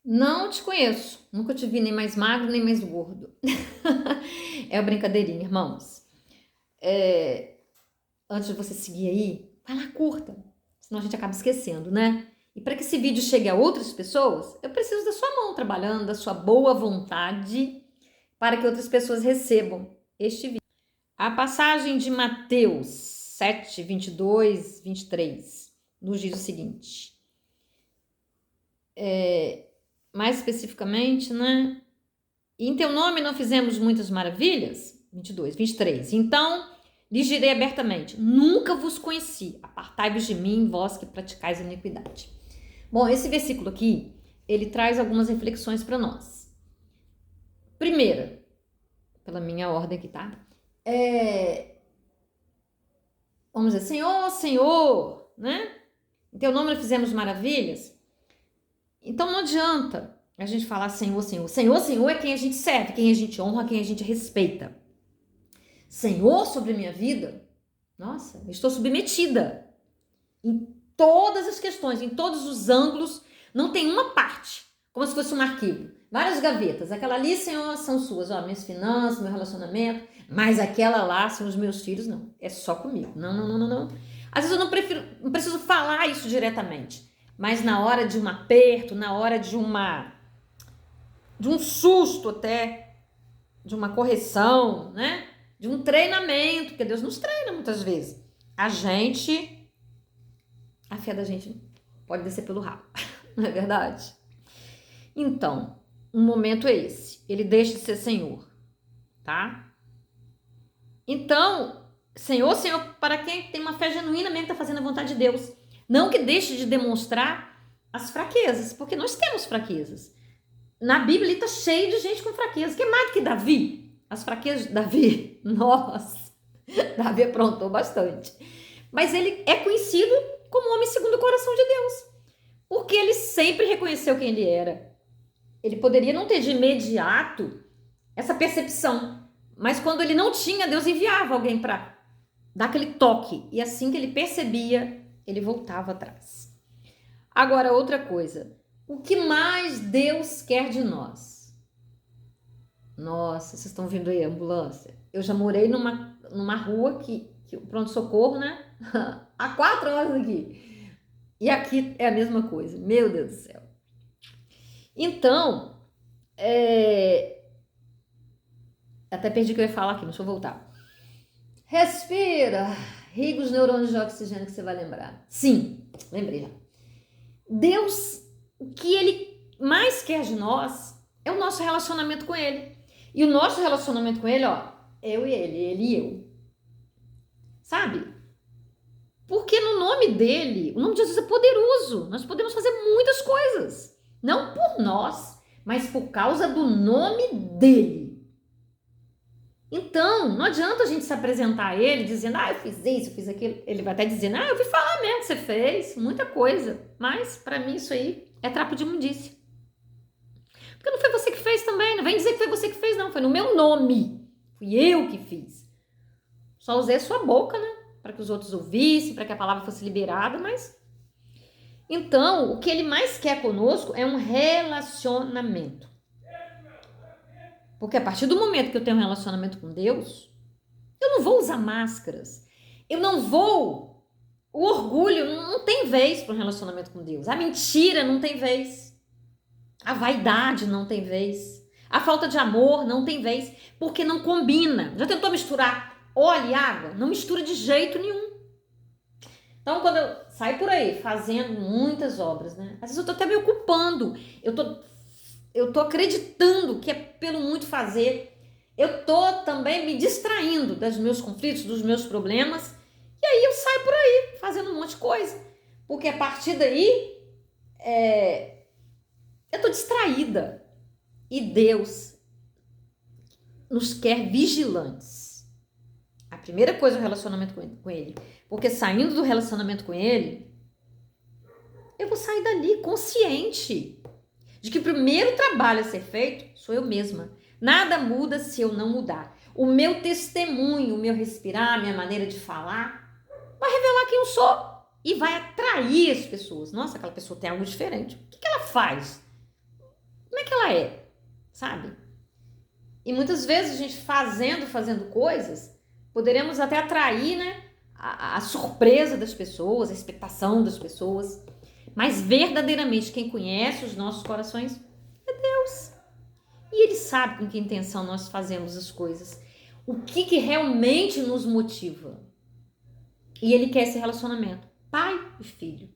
Não te conheço, nunca te vi nem mais magro nem mais gordo. É uma brincadeirinha, irmãos. É, Antes de você seguir aí, vai lá, curta, senão a gente acaba esquecendo, né? E para que esse vídeo chegue a outras pessoas, eu preciso da sua mão trabalhando, da sua boa vontade, para que outras pessoas recebam este vídeo. A passagem de Mateus 7, 22, 23 nos diz o seguinte. Mais especificamente, né? E em teu nome não fizemos muitas maravilhas? 22, 23. Então lhes direi abertamente: nunca vos conheci, apartai-vos de mim, vós que praticais a iniquidade. Bom, esse versículo aqui, ele traz algumas reflexões para nós. Primeira, pela minha ordem aqui, tá? Vamos dizer, Senhor, Senhor, né? Em teu nome não fizemos maravilhas? Então não adianta a gente falar Senhor, Senhor. Senhor, Senhor é quem a gente serve, quem a gente honra, quem a gente respeita. Senhor sobre a minha vida, nossa, eu estou submetida em todas as questões, em todos os ângulos, não tem uma parte, como se fosse um arquivo, várias gavetas, aquela ali, Senhor, são suas, ó, minhas finanças, meu relacionamento, mas aquela lá são os meus filhos, não, é só comigo, não. Às vezes eu não preciso falar isso diretamente, mas na hora de um aperto, na hora de um susto até, de uma correção, né? De um treinamento, porque Deus nos treina muitas vezes. A fé da gente pode descer pelo rabo, não é verdade? Então, um momento é esse. Ele deixa de ser Senhor, tá? Então, Senhor, Senhor, para quem tem uma fé genuína mesmo, está fazendo a vontade de Deus. Não que deixe de demonstrar as fraquezas, porque nós temos fraquezas. Na Bíblia está cheio de gente com fraqueza. Que mais do que Davi? As fraquezas de Davi, nossa, Davi aprontou bastante. Mas ele é conhecido como homem segundo o coração de Deus, porque ele sempre reconheceu quem ele era. Ele poderia não ter de imediato essa percepção, mas quando ele não tinha, Deus enviava alguém para dar aquele toque, e assim que ele percebia, ele voltava atrás. Agora, outra coisa, o que mais Deus quer de nós? Nossa, vocês estão vendo aí a ambulância? Eu já morei numa rua que o pronto-socorro, né? Há 4 horas aqui. E aqui é a mesma coisa. Meu Deus do céu. Então, até perdi o que eu ia falar aqui, mas deixa eu voltar. Respira. Riga os neurônios de oxigênio que você vai lembrar. Sim, lembrei já. Deus, o que Ele mais quer de nós é o nosso relacionamento com Ele. E o nosso relacionamento com Ele, ó, eu e ele e eu. Sabe? Porque no nome dele, o nome de Jesus é poderoso. Nós podemos fazer muitas coisas. Não por nós, mas por causa do nome dele. Então, não adianta a gente se apresentar a ele dizendo, eu fiz isso, eu fiz aquilo. Ele vai até dizendo, eu ouvi falar mesmo que você fez, muita coisa. Mas, para mim, isso aí é trapo de imundícia. Porque não foi você que fez também, não vem dizer que foi você que fez, não. Foi no meu nome. Fui eu que fiz. Só usei a sua boca, né? Para que os outros ouvissem, para que a palavra fosse liberada, mas... Então, o que ele mais quer conosco é um relacionamento. Porque a partir do momento que eu tenho um relacionamento com Deus, eu não vou usar máscaras. Eu não vou... O orgulho não tem vez para um relacionamento com Deus. A mentira não tem vez. A vaidade não tem vez. A falta de amor não tem vez. Porque não combina. Já tentou misturar óleo e água? Não mistura de jeito nenhum. Então, quando eu saio por aí fazendo muitas obras, né? Às vezes eu tô até me ocupando. Eu tô acreditando que é pelo muito fazer. Eu tô também me distraindo dos meus conflitos, dos meus problemas. E aí eu saio por aí fazendo um monte de coisa. Porque a partir daí, eu tô distraída. E Deus nos quer vigilantes. A primeira coisa é o relacionamento com Ele. Porque saindo do relacionamento com Ele, eu vou sair dali consciente de que o primeiro trabalho a ser feito sou eu mesma. Nada muda se eu não mudar. O meu testemunho, o meu respirar, a minha maneira de falar, vai revelar quem eu sou e vai atrair as pessoas. Nossa, aquela pessoa tem algo diferente. O que ela faz? é que ela é, sabe? E muitas vezes a gente fazendo coisas, poderemos até atrair, né, a surpresa das pessoas, a expectação das pessoas. Mas verdadeiramente quem conhece os nossos corações é Deus. E Ele sabe com que intenção nós fazemos as coisas. O que realmente nos motiva. E Ele quer esse relacionamento. Pai e filho.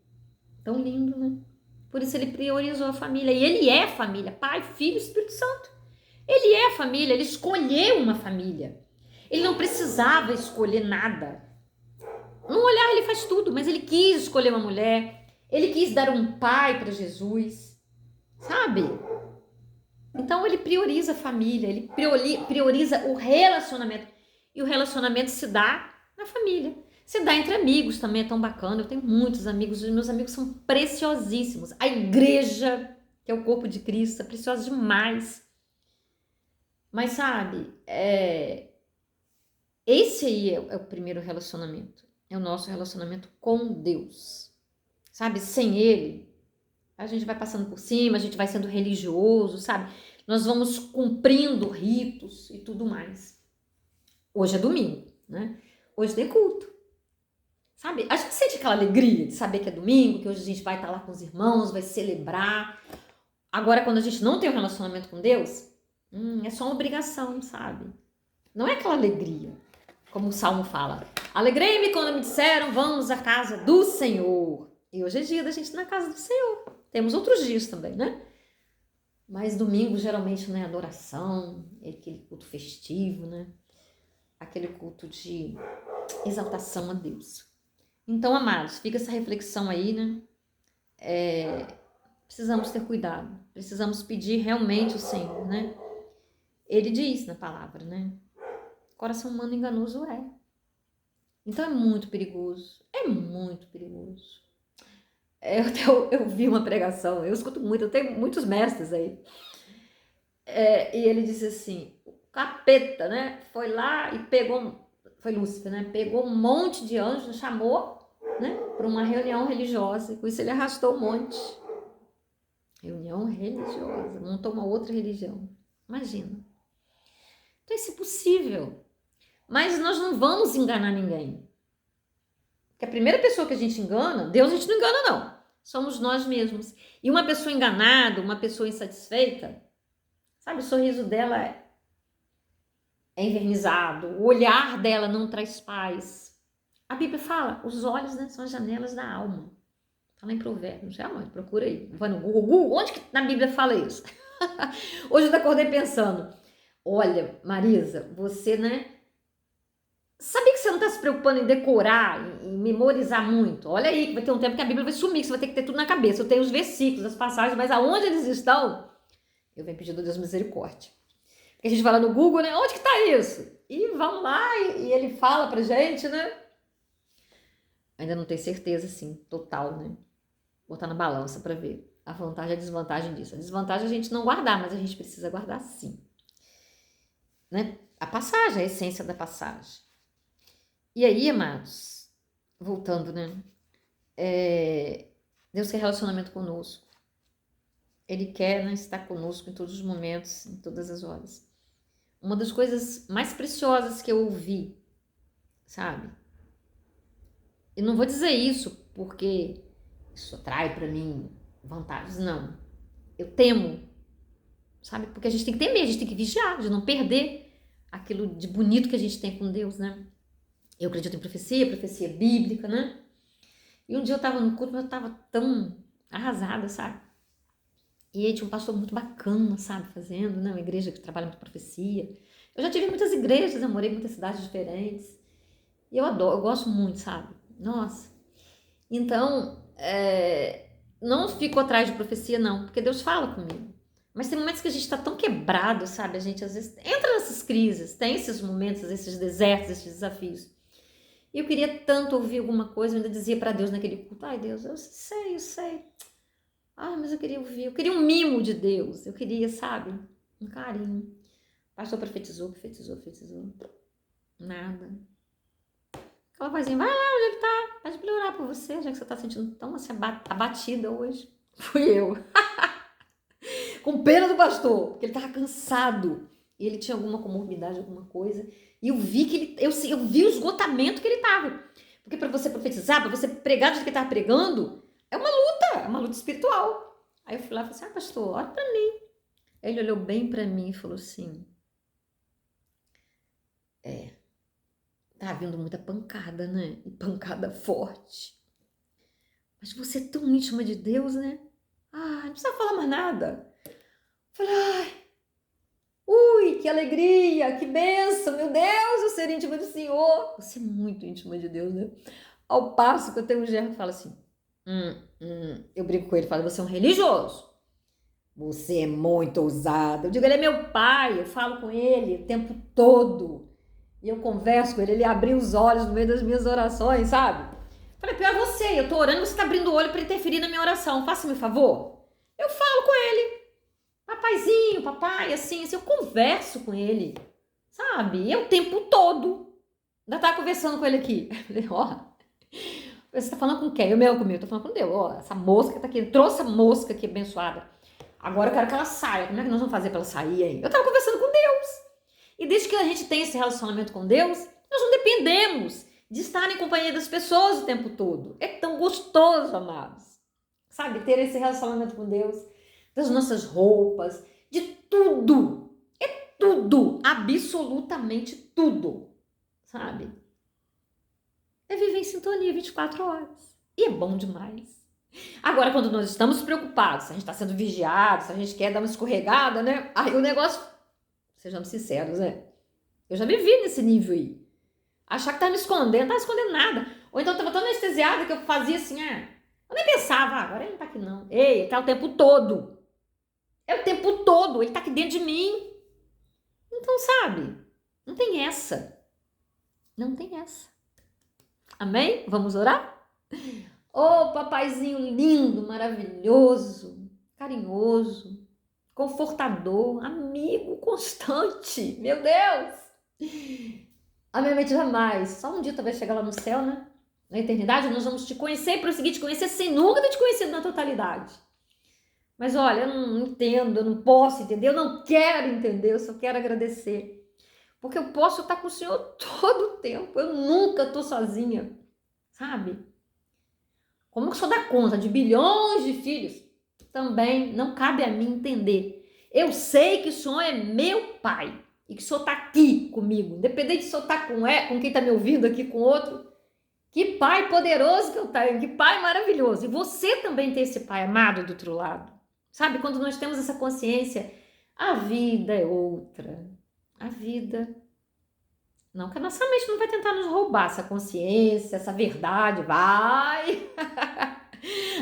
Tão lindo, né? Por isso Ele priorizou a família. E Ele é família. Pai, Filho e Espírito Santo. Ele é família. Ele escolheu uma família. Ele não precisava escolher nada. No olhar Ele faz tudo. Mas Ele quis escolher uma mulher. Ele quis dar um pai para Jesus. Sabe? Então Ele prioriza a família. Ele prioriza o relacionamento. E o relacionamento se dá na família. Se dá entre amigos também, é tão bacana. Eu tenho muitos amigos, os meus amigos são preciosíssimos. A igreja, que é o corpo de Cristo, é preciosa demais. Mas sabe, esse aí é o primeiro relacionamento. É o nosso relacionamento com Deus. Sabe, sem Ele, a gente vai passando por cima, a gente vai sendo religioso, sabe? Nós vamos cumprindo ritos e tudo mais. Hoje é domingo, né? Hoje tem culto. Sabe, a gente sente aquela alegria de saber que é domingo, que hoje a gente vai estar lá com os irmãos, vai celebrar. Agora, quando a gente não tem um relacionamento com Deus, é só uma obrigação, sabe? Não é aquela alegria, como o Salmo fala. Alegrei-me quando me disseram, vamos à casa do Senhor. E hoje é dia da gente ir na casa do Senhor. Temos outros dias também, né? Mas domingo, geralmente, né, adoração, aquele culto festivo, né? Aquele culto de exaltação a Deus. Então, amados, fica essa reflexão aí, né? Precisamos ter cuidado, precisamos pedir realmente o Senhor, né? Ele diz na palavra, né? Coração humano enganoso é. Então é muito perigoso, Eu vi uma pregação, eu escuto muito, eu tenho muitos mestres aí. E ele disse assim, o capeta, né? Foi lá e foi Lúcifer, né? Pegou um monte de anjos, chamou, né, para uma reunião religiosa, e com isso ele arrastou um monte. Reunião religiosa, montou uma outra religião. Imagina. Então isso é possível. Mas nós não vamos enganar ninguém. Porque a primeira pessoa que a gente engana, Deus a gente não engana não. Somos nós mesmos. E uma pessoa enganada, uma pessoa insatisfeita, sabe, o sorriso dela é envernizado, o olhar dela não traz paz. A Bíblia fala, os olhos, né, são as janelas da alma. Está lá em Provérbios, realmente, procura aí. Vai no Google, onde que na Bíblia fala isso? Hoje eu acordei pensando, olha, Marisa, você, né, sabia que você não está se preocupando em decorar, em memorizar muito? Olha aí, que vai ter um tempo que a Bíblia vai sumir, que você vai ter que ter tudo na cabeça. Eu tenho os versículos, as passagens, mas aonde eles estão, eu venho pedindo a Deus misericórdia. Porque a gente fala no Google, né, onde que está isso? E vamos lá, e ele fala pra gente, né? Ainda não tenho certeza, assim, total, né? Botar na balança para ver a vantagem e a desvantagem disso. A desvantagem é a gente não guardar, mas a gente precisa guardar sim. Né? A passagem, a essência da passagem. E aí, amados, voltando, né? Deus quer relacionamento conosco. Ele quer, né, estar conosco em todos os momentos, em todas as horas. Uma das coisas mais preciosas que eu ouvi, sabe? Eu não vou dizer isso porque isso atrai para mim vantagens, não. Eu temo, sabe? Porque a gente tem que temer, a gente tem que vigiar, de não perder aquilo de bonito que a gente tem com Deus, né? Eu acredito em profecia bíblica, né? E um dia eu tava no culto, mas eu tava tão arrasada, sabe? E aí tinha um pastor muito bacana, sabe? Fazendo, né? Uma igreja que trabalha muito profecia. Eu já tive muitas igrejas, eu morei em muitas cidades diferentes. E eu adoro, eu gosto muito, sabe? Nossa. Então, não fico atrás de profecia, não, porque Deus fala comigo. Mas tem momentos que a gente está tão quebrado, sabe? A gente às vezes entra nessas crises, tem esses momentos, esses desertos, esses desafios. E eu queria tanto ouvir alguma coisa, eu ainda dizia para Deus naquele culto, ai Deus, eu sei. Ai, mas eu queria ouvir, eu queria um mimo de Deus, eu queria, sabe? Um carinho. O pastor profetizou. Nada. Aquela vozinha, vai lá onde ele tá, pede pra ele orar por você, já que você tá sentindo tão assim, abatida hoje. Fui eu. com pena do pastor, porque ele estava cansado. E ele tinha alguma comorbidade, alguma coisa. E eu vi que eu vi o esgotamento que ele estava. Porque para você profetizar, para você pregar do jeito que ele estava pregando, é uma luta espiritual. Aí eu fui lá e falei assim, pastor, olha para mim. Ele olhou bem para mim e falou assim, tá vindo muita pancada, né? E pancada forte. Mas você é tão íntima de Deus, né? Não precisa falar mais nada. Falei, ui, que alegria, que bênção, meu Deus, eu ser íntima do Senhor. Você é muito íntima de Deus, né? Ao passo que eu tenho um gerro que fala assim, eu brinco com ele, falo, você é um religioso. Você é muito ousado. Eu digo, ele é meu pai, eu falo com ele o tempo todo. E eu converso com ele, ele abriu os olhos no meio das minhas orações, sabe? Falei, pior você, eu tô orando, você tá abrindo o olho para interferir na minha oração, faça-me um favor. Eu falo com ele, papaizinho, papai, assim, eu converso com ele, sabe? E é o tempo todo. Ainda tava conversando com ele aqui. Eu falei, você tá falando com quem? Eu mesmo comigo, tô falando com Deus. Essa mosca tá aqui, trouxe a mosca aqui abençoada. Agora eu quero que ela saia. Como é que nós vamos fazer pra ela sair aí? Eu tava conversando com Deus. E desde que a gente tem esse relacionamento com Deus, nós não dependemos de estar em companhia das pessoas o tempo todo. É tão gostoso, amados. Sabe, ter esse relacionamento com Deus, das nossas roupas, de tudo. É tudo, absolutamente tudo. Sabe? É viver em sintonia 24 horas. E é bom demais. Agora, quando nós estamos preocupados, se a gente está sendo vigiado, se a gente quer dar uma escorregada, né? Aí o negócio, sejamos sinceros, né? Eu já me vi nesse nível aí. Achar que tá me escondendo, não tá escondendo nada. Ou então tava tão anestesiada que eu fazia assim, eu nem pensava, agora ele não tá aqui não. Ei, ele tá o tempo todo. É o tempo todo, ele tá aqui dentro de mim. Então, sabe, não tem essa. Não tem essa. Amém? Vamos orar? Papaizinho lindo, maravilhoso, carinhoso, confortador, amigo constante. Meu Deus! A minha mente jamais. Só um dia talvez chegar lá no céu, né? Na eternidade, nós vamos te conhecer e prosseguir te conhecer sem nunca ter te conhecido na totalidade. Mas olha, eu não entendo, eu não posso entender, eu não quero entender, eu só quero agradecer. Porque eu posso estar com o Senhor todo o tempo, eu nunca estou sozinha, sabe? Como que o Senhor dá conta de bilhões de filhos? Também não cabe a mim entender. Eu sei que o Senhor é meu Pai e que o Senhor está aqui comigo, independente se o Senhor está com quem está me ouvindo aqui, com outro. Que Pai poderoso que eu tenho, que Pai maravilhoso. E você também tem esse Pai amado do outro lado. Sabe, quando nós temos essa consciência, a vida é outra. A vida... Não que a nossa mente não vai tentar nos roubar essa consciência, essa verdade, vai!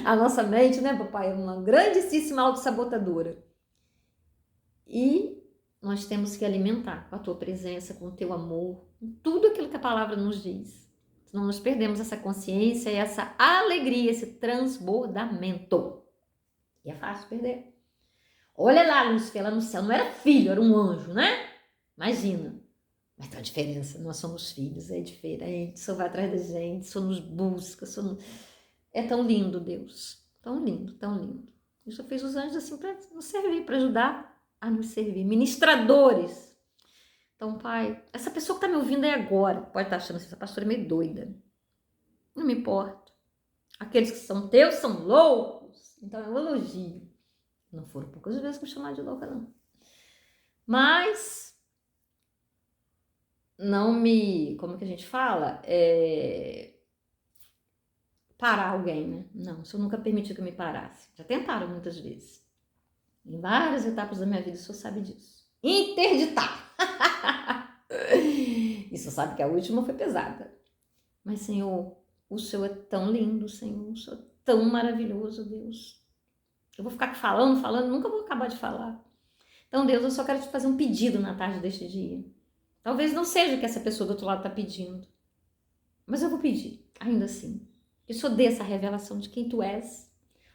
A nossa mente, né, papai, é uma grandíssima autossabotadora. E nós temos que alimentar com a tua presença, com o teu amor, com tudo aquilo que a palavra nos diz. Senão nós perdemos essa consciência e essa alegria, esse transbordamento. E é fácil perder. Olha lá, Lúcifer, lá no céu, não era filho, era um anjo, né? Imagina. Mas tem uma diferença, nós somos filhos, é diferente, o Senhor vai atrás da gente, o Senhor nos busca, é tão lindo, Deus, tão lindo, tão lindo. O Senhor fez os anjos assim para nos servir, para ajudar a nos servir, ministradores. Então, Pai, essa pessoa que está me ouvindo aí agora, pode estar achando assim, essa pastora é meio doida, não me importa. Aqueles que são teus são loucos, então é um elogio. Não foram poucas vezes que me chamaram de louca, não. Mas... não me, como que a gente fala? Parar alguém, né? Não, isso eu nunca permiti que eu me parasse. Já tentaram muitas vezes. Em várias etapas da minha vida, o senhor sabe disso. Interditar! E o senhor sabe que a última foi pesada. Mas, Senhor, o Senhor é tão lindo, Senhor. O Senhor é tão maravilhoso, Deus. Eu vou ficar falando, nunca vou acabar de falar. Então, Deus, eu só quero te fazer um pedido na tarde deste dia. Talvez não seja o que essa pessoa do outro lado está pedindo. Mas eu vou pedir, ainda assim. Que o Senhor dê essa revelação de quem tu és.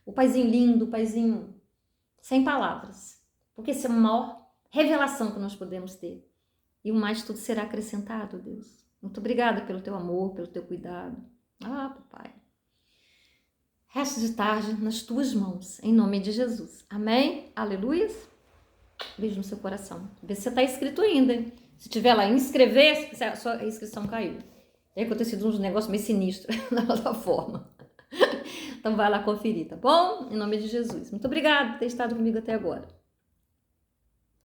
O Paizinho lindo, o Paizinho sem palavras. Porque essa é a maior revelação que nós podemos ter. E o mais tudo será acrescentado, Deus. Muito obrigada pelo teu amor, pelo teu cuidado. Papai. resto de tarde nas tuas mãos, em nome de Jesus. Amém? Aleluias. Beijo no seu coração. Vê se você está inscrito ainda, hein? Se tiver lá, inscrever, a sua inscrição caiu. Tem acontecido uns negócios meio sinistros na plataforma. Então vai lá conferir, tá bom? Em nome de Jesus. Muito obrigada por ter estado comigo até agora.